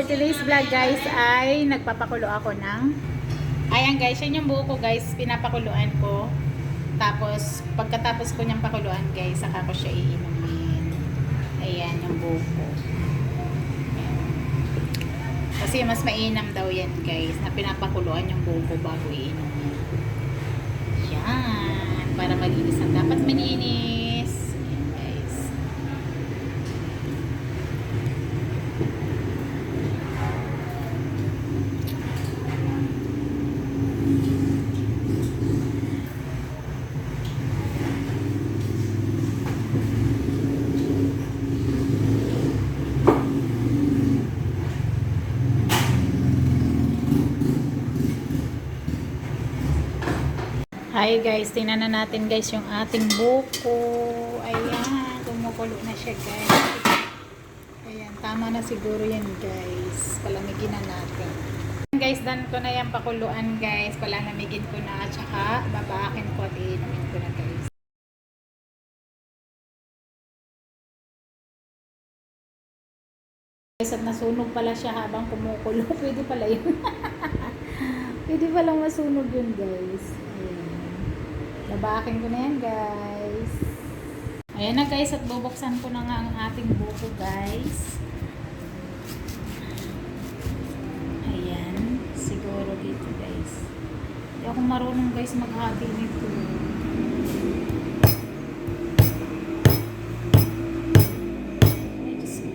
for today's vlog guys ay nagpapakulo ako ng ayan guys, yan yung buho ko guys, pinapakuluan ko. Tapos pagkatapos ko niyang pakuluan guys, saka ko siya iinumin. Ayan yung buho ko. Kasi mas mainam daw yan guys, na pinapakuluan yung buho ko bago iinumin. Yan, para malinis ang dapat malinis. Ayan guys. Hi guys, tingnan na natin guys yung ating buko. Ayan, kumukulo na siya guys. Ayan, tama na siguro yan guys. Palamigin na natin. Guys, done ko na yan pakuluan guys. Palamigin ko na at saka babaakin ko at iinumin ko na guys. Guys, at nasunog pala siya habang kumukulo. Pwede pala yun. Pwede palang masunog yun guys. Ayan. Nabakin ko na yan guys. Ayan na guys, at bubuksan ko na nga ang ating buko guys. Ayan, siguro dito guys. Hindi ako marunong guys maghati nito. Ay, Diyos ko.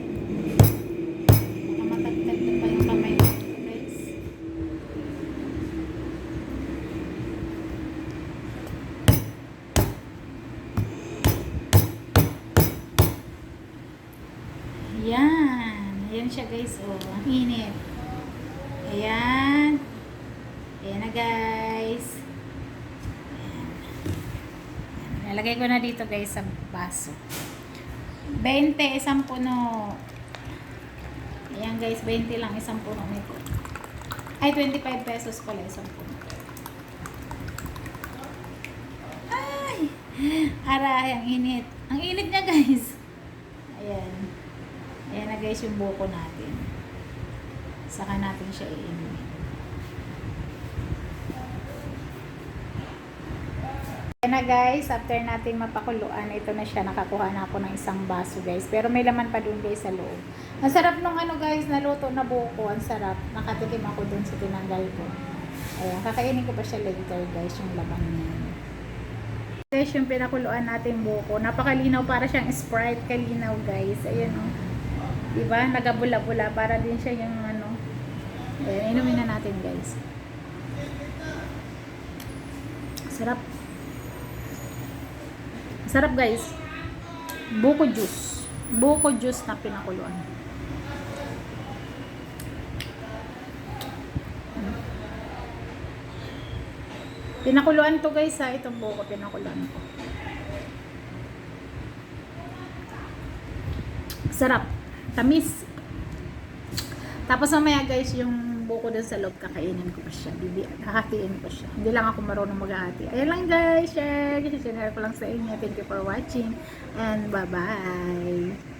Baka matagtag na pa yung kamay ko guys. Ayan. Ayan siya guys. Oh, ang init. Ayan. Ayan na guys. Ayan. Nalagay ko na dito guys sa baso. 20 isang puno. Ayan guys, 20 lang isang puno nito. Ay, 25 pesos pala isang puno. Ay! Aray, ang init. Ang init niya guys. Ayan. Ayan na guys yung buko natin. Saka natin siya iinumin. Ayan na guys, after natin mapakuluan, ito na siya. Nakakuha na ako ng isang baso guys. Pero may laman pa dun guys sa loob. Ang sarap nung ano guys, naluto na buko. Ang sarap. Nakatikim ako dun sa tinanggal ko. Ayan, kakainin ko pa siya later guys, yung laman niya. Guys, yung pinakuluan natin buko. Napakalinaw, para siyang Sprite. Kalinaw guys. Ayan o. Diba? Nagabula-bula. Para din siya yung ano. Ayan, inumin na natin guys. Sarap. Sarap guys. Buko juice. Buko juice na pinakuluan. Pinakuluan to guys ha. Itong buko pinakuluan ko. Sarap. Tamis. Tapos mamaya guys, yung buko dun sa loob, kakainin ko pa siya. Hahatiin ko siya. Hindi lang ako marunong maghahati. Ayan lang guys, share ko lang sa inyo. Thank you for watching. And bye-bye.